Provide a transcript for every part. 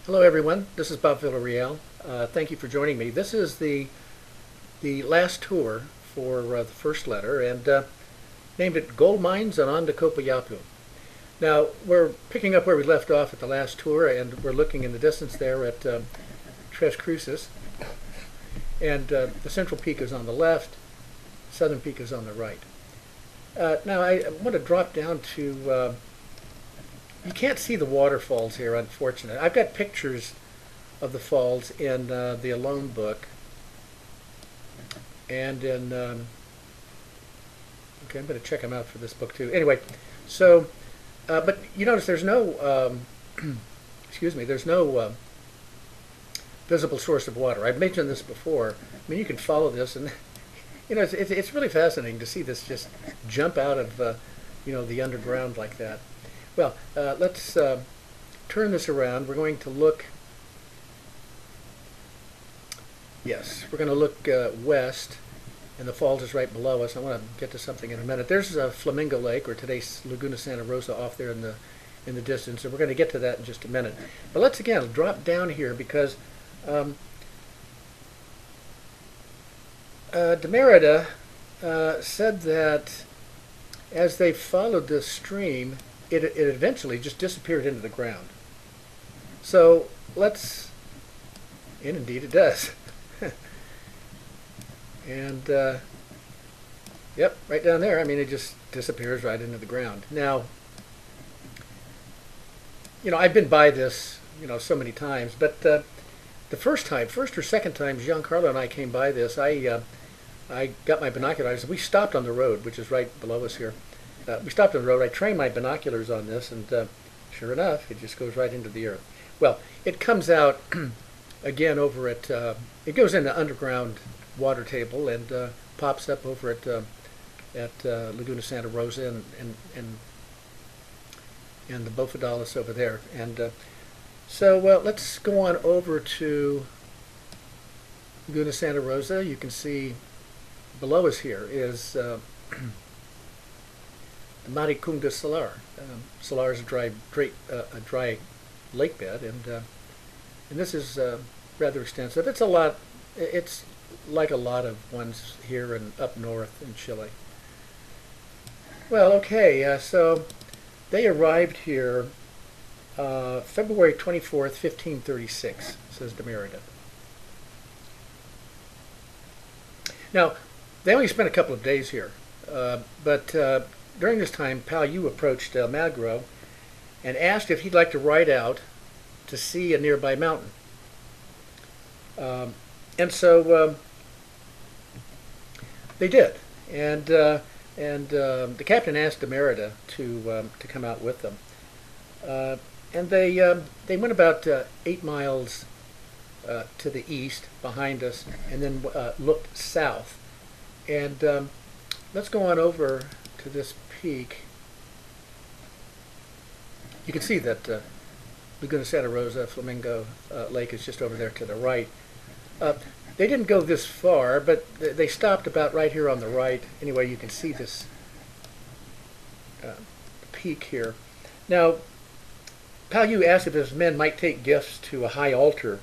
Hello, everyone. This is Bob Villarreal. Thank you for joining me. This is the last tour for the first letter, and named it Gold Mines and on to Copiapo. Now, we're picking up where we left off at the last tour, and we're looking in the distance there at Tres Cruces. And the central peak is on the left, southern peak is on the right. Now, I want to drop down to you can't see the waterfalls here, unfortunately. I've got pictures of the falls in the Alone book, and in okay, I'm going to check them out for this book too. Anyway, so but you notice there's no excuse me, there's no visible source of water. I've mentioned this before. I mean, you can follow this, and you know it's really fascinating to see this just jump out of you know, the underground like that. Well, let's turn this around. We're going to look, yes, we're going to look west, and the falls is right below us. I want to get to something in a minute. There's Flamingo Lake, or today's Laguna Santa Rosa, off there in the distance, and we're going to get to that in just a minute. But let's again drop down here, because de Merida said that as they followed this stream, it eventually just disappeared into the ground. So let's, and indeed it does. And yep, right down there, I mean, it just disappears right into the ground. Now, you know, I've been by this, you know, so many times, but the first or second time Giancarlo and I came by this, I got my binoculars. We stopped on the road, which is right below us here. We stopped on the road. I trained my binoculars on this, and sure enough, it just goes right into the earth. Well, it comes out again over at, it goes into underground water table and pops up over at Laguna Santa Rosa and the Bofadalas over there. And so let's go on over to Laguna Santa Rosa. You can see below us here is Maricunga Salar. Salar is a dry lake bed, and this is rather extensive. It's a lot. It's like a lot of ones here and up north in Chile. Well, okay. So they arrived here February 24th, 1536. Says de Merida. Now, they only spent a couple of days here, but during this time, Pau approached Almagro and asked if he'd like to ride out to see a nearby mountain. And so they did, and the captain asked de Merida to come out with them, and they went about 8 miles to the east behind us, and then looked south. And let's go on over to this peak. You can see that Laguna Santa Rosa, Flamingo Lake is just over there to the right. They didn't go this far, but they stopped about right here on the right. Anyway, you can see this peak here. Now, Pau asked if his men might take gifts to a high altar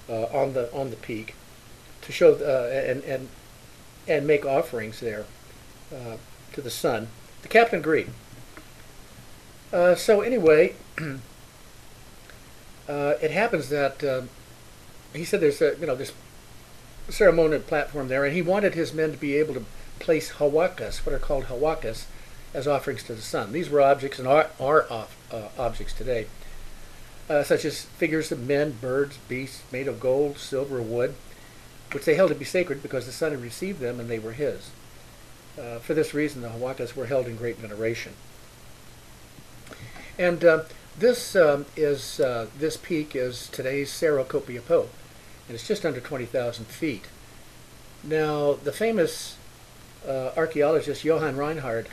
on the peak to show and make offerings there to the sun. The captain agreed. So anyway, it happens that he said there's this ceremonial platform there, and he wanted his men to be able to place hawacas, what are called hawacas, as offerings to the sun. These were objects and are objects today, such as figures of men, birds, beasts made of gold, silver, or wood, which they held to be sacred because the sun had received them and they were his. For this reason, the hawacas were held in great veneration. And this peak is today's Cerro Copiapo, and it's just under 20,000 feet. Now, the famous archaeologist Johann Reinhard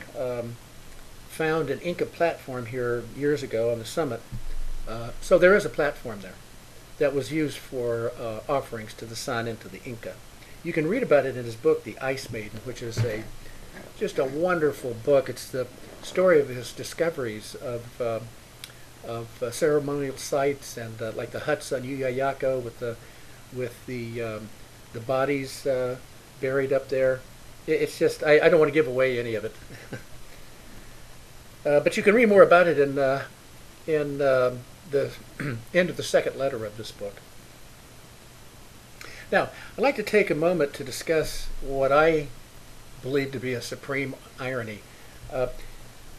found an Inca platform here years ago on the summit. So there is a platform there that was used for offerings to the sun and to the Inca. You can read about it in his book, The Ice Maiden, which is just a wonderful book. It's the story of his discoveries of ceremonial sites and like the huts on Yuyayako with the bodies buried up there. It's just I don't want to give away any of it, but you can read more about it in the end of the second letter of this book. Now, I'd like to take a moment to discuss what I believe to be a supreme irony.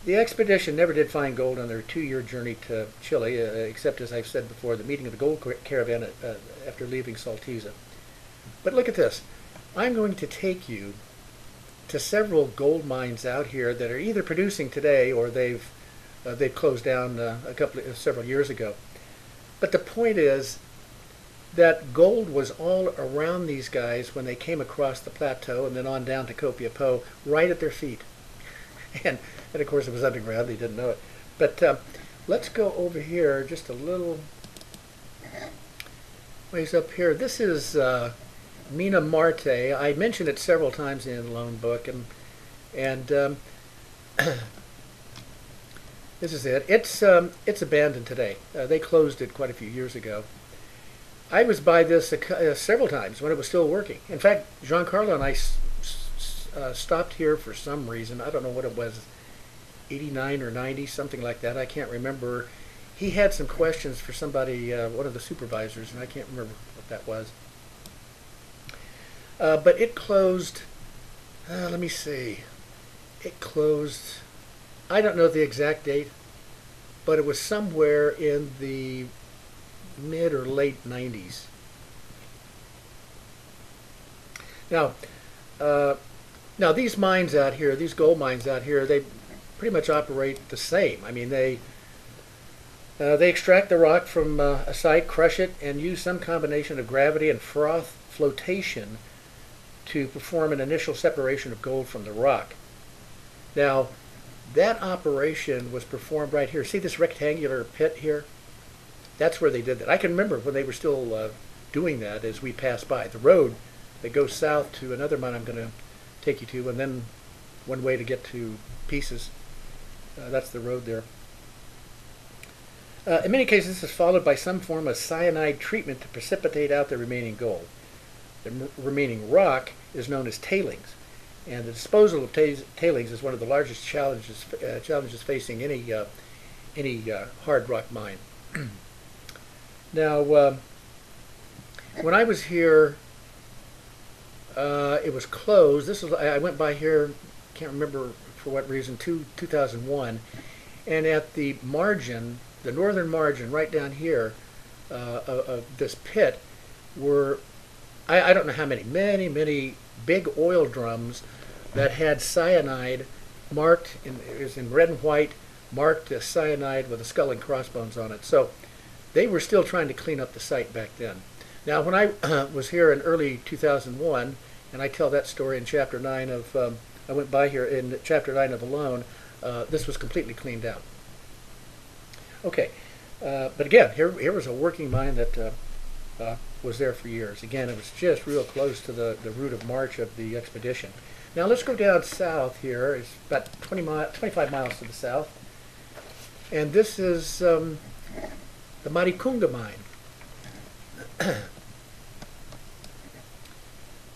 The expedition never did find gold on their 2-year journey to Chile, except, as I've said before, the meeting of the gold caravan after leaving Saltiza. But look at this. I'm going to take you to several gold mines out here that are either producing today or they've closed down several years ago. But the point is that gold was all around these guys when they came across the plateau and then on down to Copiapó, right at their feet. And of course it was underground, they didn't know it. But let's go over here just a little ways up here. This is Mina Marte. I mentioned it several times in the Lone Book, and this is it. It's abandoned today. They closed it quite a few years ago. I was by this several times when it was still working. In fact, Giancarlo and I stopped here for some reason. I don't know what it was, 89 or 90, something like that. I can't remember. He had some questions for somebody, one of the supervisors, and I can't remember what that was. But it closed, let me see. It closed, I don't know the exact date, but it was somewhere in the mid or late 90s. Now these mines out here, these gold mines out here, they pretty much operate the same. I mean, they extract the rock from a site, crush it, and use some combination of gravity and froth flotation to perform an initial separation of gold from the rock. Now, that operation was performed right here. See this rectangular pit here? That's where they did that. I can remember when they were still doing that as we passed by. The road that goes south to another mine I'm going to take you to, and then one way to get to Pieces. That's the road there. In many cases, this is followed by some form of cyanide treatment to precipitate out the remaining gold. The remaining rock is known as tailings, and the disposal of tailings is one of the largest challenges facing any hard rock mine. Now, when I was here, it was closed. I went by here, can't remember for what reason, 2001, and at the margin, the northern margin, right down here of this pit, were I don't know how many big oil drums that had cyanide marked it was in red and white, marked as cyanide with a skull and crossbones on it. So they were still trying to clean up the site back then. Now, when I was here in early 2001, and I tell that story in chapter 9 of, I went by here in chapter 9 of Alone, this was completely cleaned out. Okay, but again, here was a working mine that was there for years. Again, it was just real close to the route of march of the expedition. Now let's go down south here. It's about 25 miles to the south. And this is the Maricunga mine.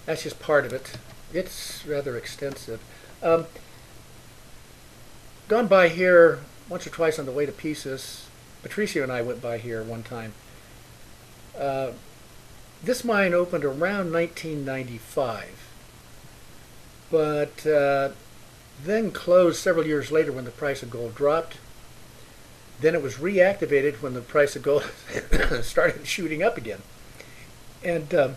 That's just part of it. It's rather extensive. Gone by here once or twice on the way to Pieces. Patricio and I went by here one time. This mine opened around 1995, but then closed several years later when the price of gold dropped. Then it was reactivated when the price of gold started shooting up again. And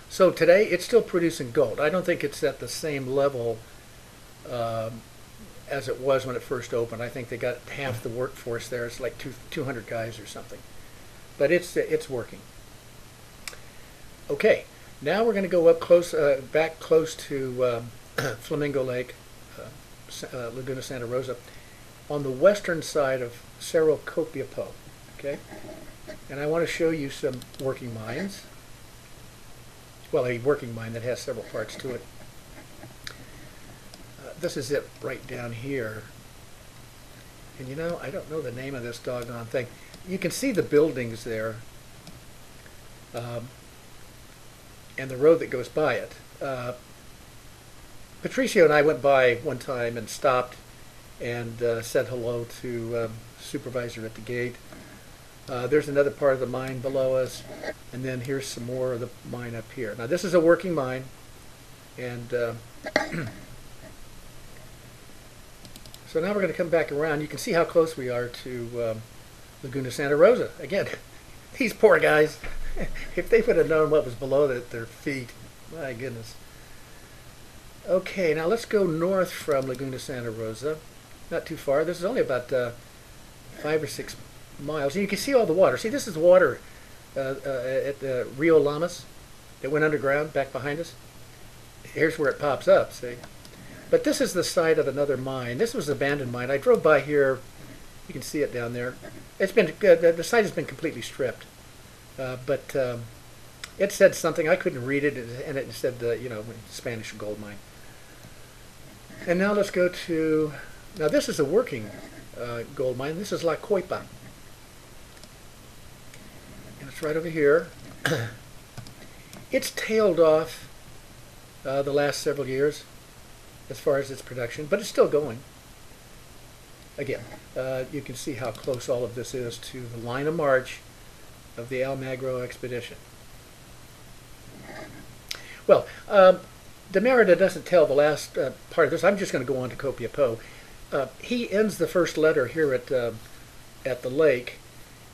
so today it's still producing gold. I don't think it's at the same level as it was when it first opened. I think they got half the workforce there. It's like 200 guys or something. But it's working. Okay, now we're going to go up close, back close to Flamingo Lake, Laguna Santa Rosa, on the western side of Cerro Copiapó. Okay, and I want to show you some working mines. Well, a working mine that has several parts to it. This is it right down here. And you know, I don't know the name of this doggone thing. You can see the buildings there, and the road that goes by it. Patricio and I went by one time and stopped and said hello to supervisor at the gate. There's another part of the mine below us, and then here's some more of the mine up here. Now this is a working mine, and so now we're going to come back around. You can see how close we are to Laguna Santa Rosa. Again, these poor guys, if they would have known what was below their feet, my goodness. Okay, now let's go north from Laguna Santa Rosa. Not too far. This is only about 5 or 6 miles. And you can see all the water. See, this is water at the Rio Lamas that went underground back behind us. Here's where it pops up, see? But this is the site of another mine. This was an abandoned mine. I drove by here. You can see it down there. It's been the site has been completely stripped. But it said something. I couldn't read it, and it said, you know, Spanish gold mine. And now let's go to, now this is a working gold mine. This is La Coipa. And it's right over here. It's tailed off the last several years as far as its production, but it's still going. Again, you can see how close all of this is to the line of march of the Almagro expedition. Well, Demerida doesn't tell the last part of this. I'm just going to go on to Copiapó. He ends the first letter here at the lake,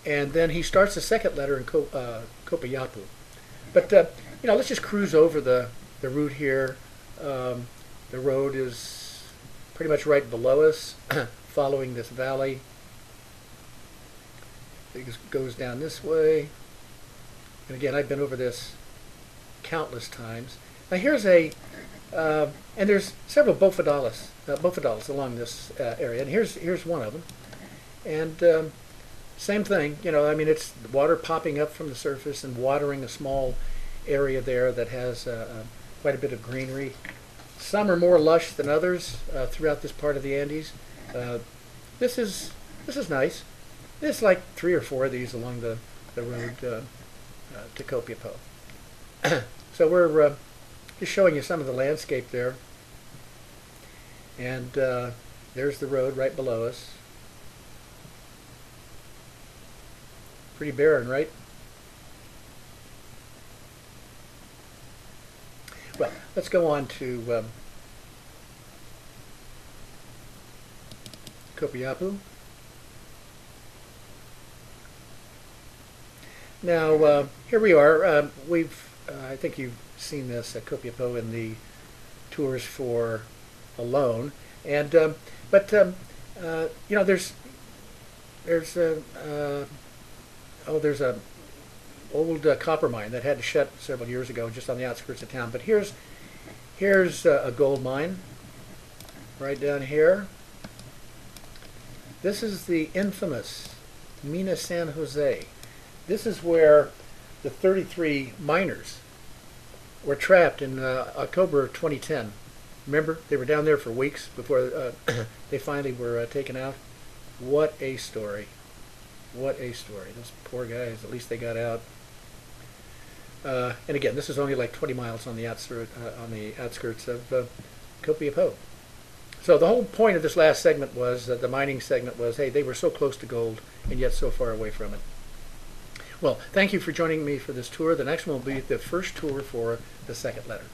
and then he starts the second letter in Copiapó. But you know, let's just cruise over the route here. The road is pretty much right below us, following this valley. It goes down this way. And again, I've been over this countless times. Now here's a, and there's several bofedales along this area, and here's one of them. And same thing, you know, I mean, it's water popping up from the surface and watering a small area there that has quite a bit of greenery. Some are more lush than others throughout this part of the Andes. This is nice. There's like 3 or 4 of these along the road to Copiapó. So we're just showing you some of the landscape there. And there's the road right below us. Pretty barren, right? Well, let's go on to Copiapó. Now, here we are. I think you've seen this at Copiapó in the tours for alone, and but you know, there's a old copper mine that had to shut several years ago, just on the outskirts of town. But here's a gold mine right down here. This is the infamous Mina San Jose. This is where the 33 miners were trapped in October 2010. Remember, they were down there for weeks before they finally were taken out. What a story. What a story. Those poor guys, at least they got out. And again, this is only like 20 miles on the outskirts of Copiapó. So the whole point of this last segment was, the mining segment was, hey, they were so close to gold and yet so far away from it. Well, thank you for joining me for this tour. The next one will be the first tour for the second letter.